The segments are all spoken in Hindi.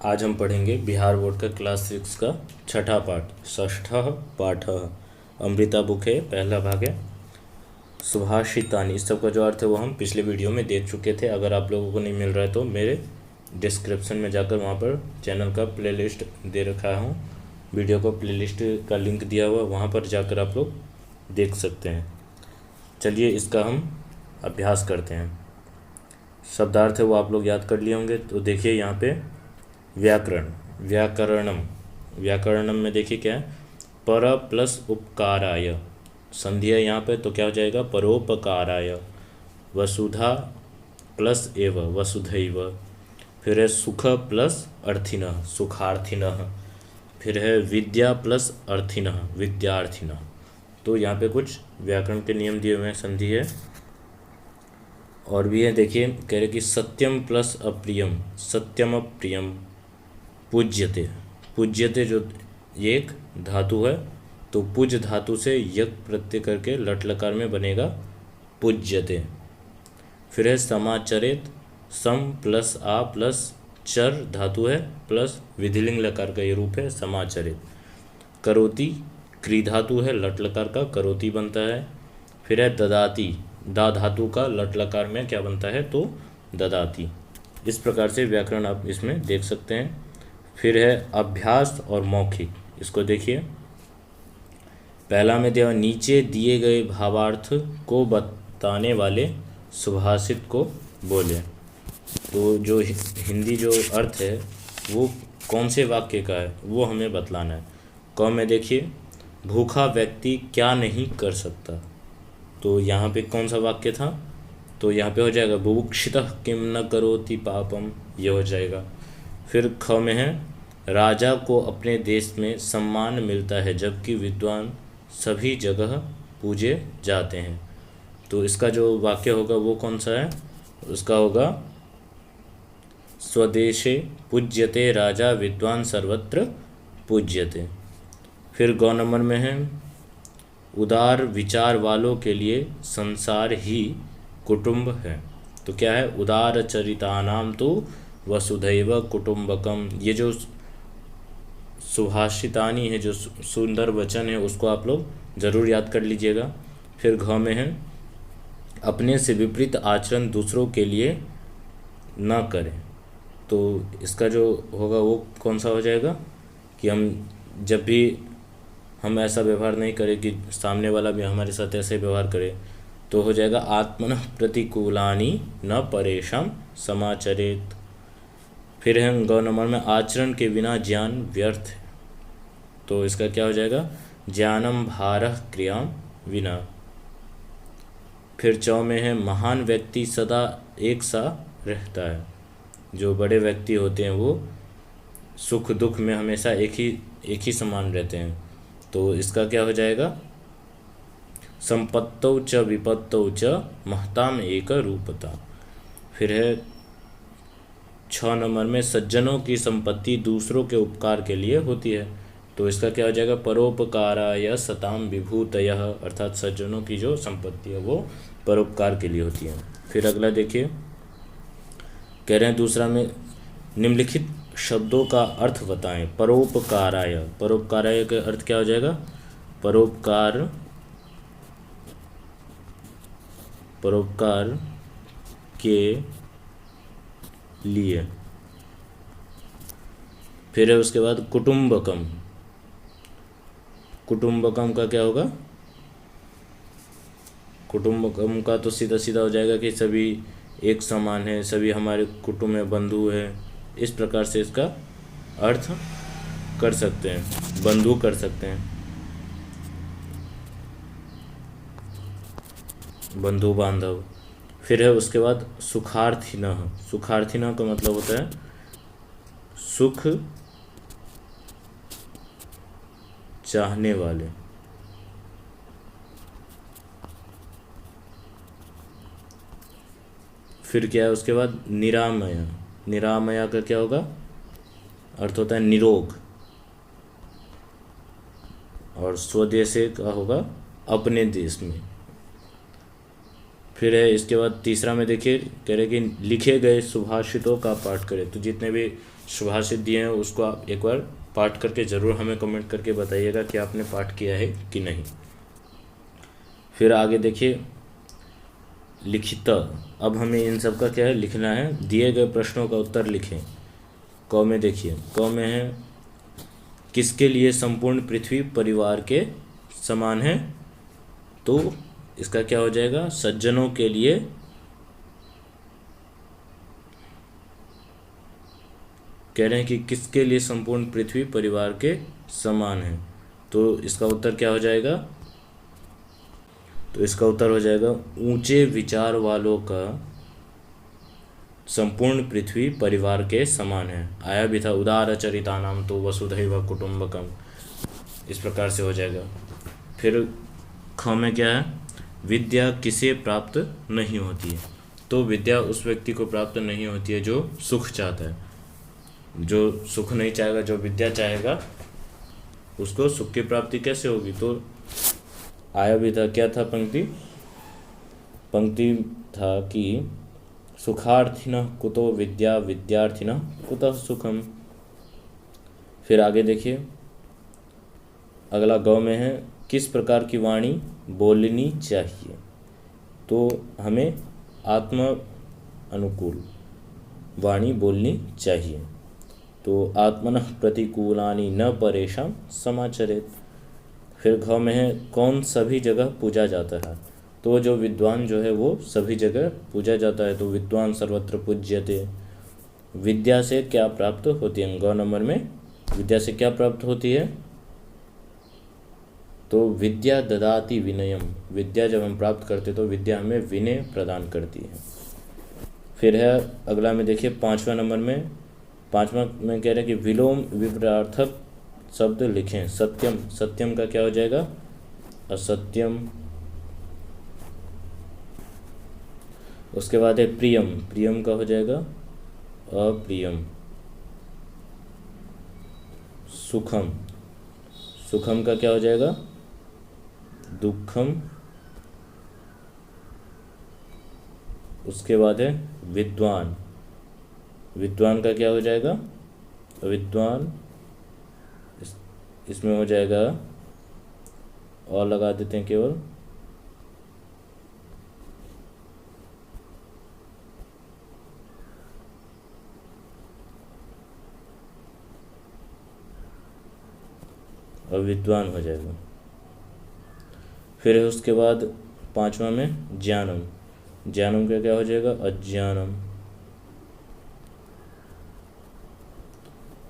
आज हम पढ़ेंगे बिहार बोर्ड का क्लास 6 का छठा पाठ षष्ठः पाठः अमृता बुक है, पहला भाग है सुभाषितानि। इस सब का जो अर्थ है वो हम पिछले वीडियो में देख चुके थे। अगर आप लोगों को नहीं मिल रहा है तो मेरे डिस्क्रिप्शन में जाकर वहाँ पर चैनल का प्लेलिस्ट दे रखा हूँ, वीडियो को प्लेलिस्ट का लिंक दिया हुआ, वहाँ पर जाकर आप लोग देख सकते हैं। चलिए इसका हम अभ्यास करते हैं। शब्दार्थ है वो आप लोग याद कर लिए होंगे। तो देखिए यहाँ पे व्याकरणम में देखिए क्या है, पर प्लस उपकाराय, संधि है यहाँ पे, तो क्या हो जाएगा परोपकाराय। वसुधा प्लस एव वसुधैव। फिर है सुख प्लस अर्थिनः सुखार्थिनः। फिर है विद्या प्लस अर्थिनः विद्यार्थिनः। तो यहाँ पे कुछ व्याकरण के नियम दिए हुए हैं, संधि है और भी है। देखिए कह रहे कि सत्यम प्लस अप्रियम सत्यम अप्रियम। पूज्यते जो ये एक धातु है, तो पूज धातु से यक प्रत्यय करके लट लकार में बनेगा पूज्यते। फिर है समाचरित, सम प्लस आ प्लस चर धातु है प्लस विधिलिंग लकार का ये रूप है समाचरित। करोति क्री धातु है, लट लकार का करोति बनता है। फिर है ददाति, दा धातु का लट लकार में क्या बनता है तो ददाति। इस प्रकार से व्याकरण आप इसमें देख सकते हैं। फिर है अभ्यास और मौखिक, इसको देखिए। पहला में दिया नीचे दिए गए भावार्थ को बताने वाले सुभाषित को बोले। तो जो हिंदी जो अर्थ है वो कौन से वाक्य का है वो हमें बतलाना है। क में देखिए भूखा व्यक्ति क्या नहीं कर सकता, तो यहाँ पे कौन सा वाक्य था, तो यहाँ पे हो जाएगा बुभुक्षितः किम न करोति पापम, ये हो जाएगा। फिर ख में है राजा को अपने देश में सम्मान मिलता है जबकि विद्वान सभी जगह पूजे जाते हैं। तो इसका जो वाक्य होगा वो कौन सा है, उसका होगा स्वदेशे पूज्यते राजा विद्वान सर्वत्र पूज्यते। फिर गौ नंबर में है उदार विचार वालों के लिए संसार ही कुटुंब है। तो क्या है उदार चरितानाम तो वसुधैव कुटुंबकम। ये जो सुभाषितानि है, जो सुंदर वचन है, उसको आप लोग ज़रूर याद कर लीजिएगा। फिर घ में है अपने से विपरीत आचरण दूसरों के लिए न करें। तो इसका जो होगा वो कौन सा हो जाएगा कि हम जब भी हम ऐसा व्यवहार नहीं करें कि सामने वाला भी हमारे साथ ऐसे व्यवहार करे, तो हो जाएगा आत्मनः प्रतिकूलानि न परेशान समाचरेत। फिर है गौ नंबर में आचरण के बिना ज्ञान व्यर्थ है। तो इसका क्या हो जाएगा ज्ञानम भारः क्रियाम विना। फिर चौ में है महान व्यक्ति सदा एक सा रहता है। जो बड़े व्यक्ति होते हैं वो सुख दुख में हमेशा एक ही समान रहते हैं। तो इसका क्या हो जाएगा संपत्तौ च विपत्तौ च महताम एक रूपता। फिर है 6 नंबर में सज्जनों की संपत्ति दूसरों के उपकार के लिए होती है। तो इसका क्या हो जाएगा परोपकाराय सताम विभूतयः, अर्थात सज्जनों की जो संपत्ति है वो परोपकार के लिए होती है। फिर अगला देखिए कह रहे हैं दूसरा में निम्नलिखित शब्दों का अर्थ बताएं। परोपकाराय, परोपकाराय का अर्थ क्या हो जाएगा परोपकार के लिए। फिर है उसके बाद कुटुंबकम, कुटुंबकम का क्या होगा कुटुंबकम का तो सीधा सीधा हो जाएगा कि सभी एक समान है, सभी हमारे कुटुंब में बंधु है। इस प्रकार से इसका अर्थ कर सकते हैं, बंधु कर सकते हैं, बंधु बांधव। फिर है उसके बाद सुखार्थिनः, सुखार्थिनः का मतलब होता है सुख चाहने वाले। फिर क्या है उसके बाद निरामय, निरामया का क्या होगा अर्थ होता है निरोग। और स्वदेशे का होगा अपने देश में। फिर है इसके बाद तीसरा में देखिए कह रहे कि लिखे गए सुभाषितों का पाठ करें। तो जितने भी सुभाषित दिए हैं, उसको आप एक बार पाठ करके ज़रूर हमें कमेंट करके बताइएगा कि आपने पाठ किया है कि नहीं। फिर आगे देखिए लिखित। अब हमें इन सब का क्या है, लिखना है। दिए गए प्रश्नों का उत्तर लिखें। क में देखिए, क में है किसके लिए संपूर्ण पृथ्वी परिवार के समान है, तो इसका क्या हो जाएगा, सज्जनों के लिए। कह रहे हैं कि किसके लिए संपूर्ण पृथ्वी परिवार के समान है, तो इसका उत्तर क्या हो जाएगा, तो इसका उत्तर हो जाएगा ऊंचे विचार वालों का संपूर्ण पृथ्वी परिवार के समान है। आया भी था उदार चरितानाम तो वसुधैव कुटुंबकम, इस प्रकार से हो जाएगा। फिर ख में क्या है, विद्या किसे प्राप्त नहीं होती है, तो विद्या उस व्यक्ति को प्राप्त नहीं होती है जो सुख चाहता है। जो सुख नहीं चाहेगा, जो विद्या चाहेगा, उसको सुख की प्राप्ति कैसे होगी, तो आया भी था, क्या था पंक्ति था कि सुखार्थिनः कुतो विद्या विद्यार्थिनः कुतः सुखम। फिर आगे देखिए अगला गौ में है किस प्रकार की वाणी बोलनी चाहिए, तो हमें आत्म अनुकूल वाणी बोलनी चाहिए। तो आत्मनः प्रतिकूलानि न परेशान समाचरेत। फिर घ में है कौन सभी जगह पूजा जाता है, तो जो विद्वान जो है वो सभी जगह पूजा जाता है, तो विद्वान सर्वत्र पूज्यते। विद्या से क्या प्राप्त होती है, ग नंबर में विद्या से क्या प्राप्त होती है, तो विद्या ददाति विनयम। विद्या जब हम प्राप्त करते तो विद्या हमें विनय प्रदान करती है। फिर है अगला में देखिए पाँचवा नंबर में, पाँचवा में कह रहे हैं कि विलोम विपरार्थक शब्द लिखें। सत्यम, सत्यम का क्या हो जाएगा, असत्यम। उसके बाद है प्रियम, प्रियम का हो जाएगा अप्रियम। सुखम, सुखम का क्या हो जाएगा, दुखम। उसके बाद है विद्वान, विद्वान का क्या हो जाएगा, विद्वान इसमें हो जाएगा, और लगा देते हैं केवल, और विद्वान हो जाएगा। फिर है उसके बाद पांचवा में ज्ञानम, ज्ञानम का क्या हो जाएगा, अज्ञानम।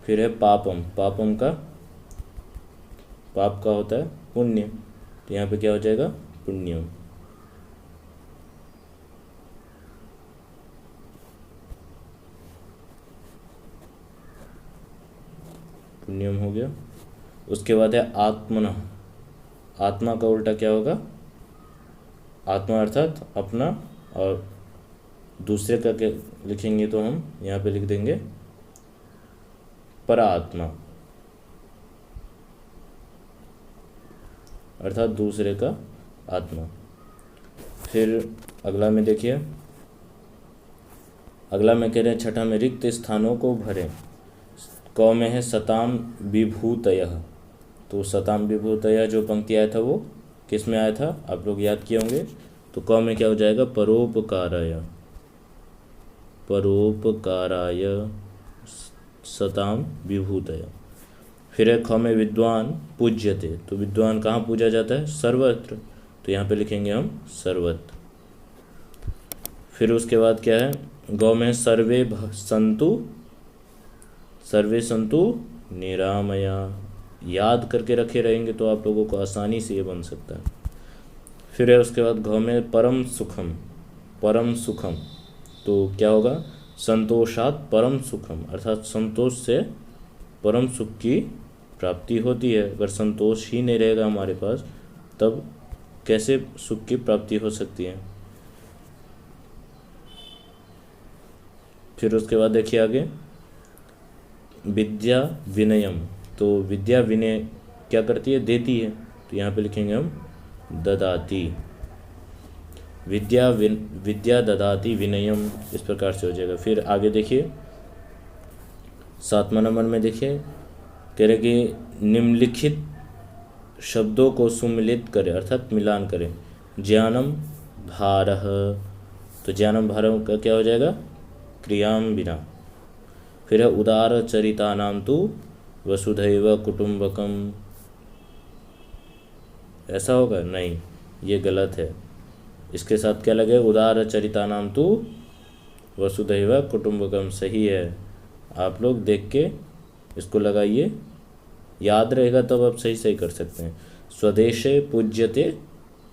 फिर है पापम, पापम का पाप का होता है पुण्य, तो यहाँ पे क्या हो जाएगा, पुण्यम। पुण्यम हो गया। उसके बाद है आत्मना, आत्मा का उल्टा क्या होगा, आत्मा अर्थात अपना, और दूसरे का क्या लिखेंगे, तो हम यहाँ पे लिख देंगे परात्मा, अर्थात दूसरे का आत्मा। फिर अगला में देखिए, अगला में कह रहे हैं छठा में रिक्त स्थानों को भरें। क में है सताम विभूतयः, तो सताम विभूतयः जो पंक्ति आया था वो किस में आया था, आप लोग याद किए होंगे। तो क में क्या हो जाएगा, परोपकाराय, परोपकाराय सताम विभूतयः। फिर है ख में विद्वान पूज्यते, तो विद्वान कहाँ पूजा जाता है, सर्वत्र, तो यहाँ पे लिखेंगे हम सर्वत्र। फिर उसके बाद क्या है, गौ में सर्वे संतु, सर्वे संतु निरामया। याद करके रखे रहेंगे तो आप लोगों को आसानी से ये बन सकता है। फिर है उसके बाद घ में परम सुखम, परम सुखम, तो क्या होगा, संतोषात परम सुखम, अर्थात संतोष से परम सुख की प्राप्ति होती है। अगर संतोष ही नहीं रहेगा हमारे पास, तब कैसे सुख की प्राप्ति हो सकती है। फिर उसके बाद देखिए आगे विद्या विनयम, तो विद्या विनय क्या करती है, देती है, तो यहाँ पे लिखेंगे हम ददाती। विद्या ददाती विनयम, इस प्रकार से हो जाएगा। फिर आगे देखिए 7वां नंबर में देखिए कह रहे कि निम्नलिखित शब्दों को सुमिलित करें अर्थात मिलान करें। ज्ञानम भारः, तो ज्ञानम भारः का क्या हो जाएगा? क्रियाम बिना। फिर है उदार चरितानाम तु वसुधैव कुटुंबकम, ऐसा होगा? नहीं, ये गलत है। इसके साथ क्या लगे? उदार चरितानाम तु वसुधैव कुटुंबकम सही है। आप लोग देख के इसको लगाइए, याद रहेगा तब आप सही सही कर सकते हैं। स्वदेशे पूज्यते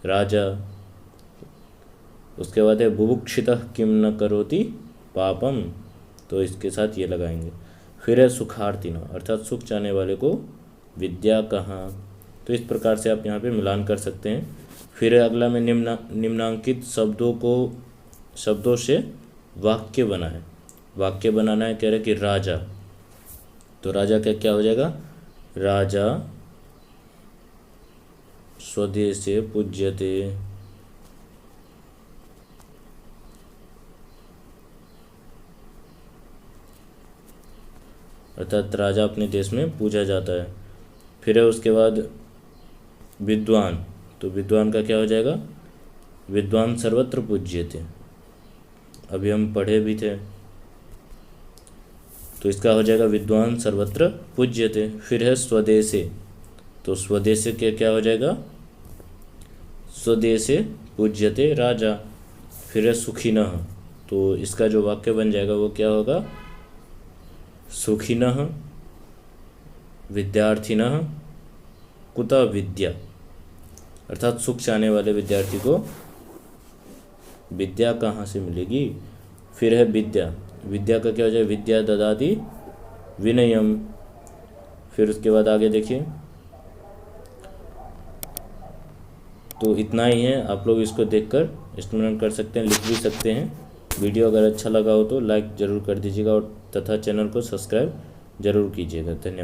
राजा, उसके बाद है बुभुक्षितः किम न करोति पापम, तो इसके साथ ये लगाएंगे। फिर है सुखार्थिन अर्थात सुख चाहने वाले को विद्या कहाँ, तो इस प्रकार से आप यहाँ पे मिलान कर सकते हैं। फिर है अगला में निम्नांकित शब्दों से वाक्य बनाए। वाक्य बनाना है, कह रहे कि राजा, तो राजा का क्या हो जाएगा? राजा स्वदेशे पूज्यते, अर्थात राजा अपने देश में पूजा जाता है। फिर है उसके बाद विद्वान, तो विद्वान का क्या हो जाएगा? विद्वान सर्वत्र पूज्यते, अभी हम पढ़े भी थे, तो इसका हो जाएगा विद्वान सर्वत्र पूज्यते। फिर है स्वदेशे, तो स्वदेशे के क्या हो जाएगा? स्वदेशे पूज्यते राजा। फिर है सुखिनः, तो इसका जो वाक्य बन जाएगा वो क्या होगा? सुखिनः विद्यार्थिनः कुतः विद्या, अर्थात सुख चाहने वाले विद्यार्थी को विद्या कहाँ से मिलेगी। फिर है विद्या, विद्या का क्या हो जाएगा? विद्या ददाति विनयम। फिर उसके बाद आगे देखिए, तो इतना ही है। आप लोग इसको देखकर स्टेटमेंट कर सकते हैं, लिख भी सकते हैं। वीडियो अगर अच्छा लगा हो तो लाइक ज़रूर कर दीजिएगा और तथा चैनल को सब्सक्राइब ज़रूर कीजिएगा। धन्यवाद।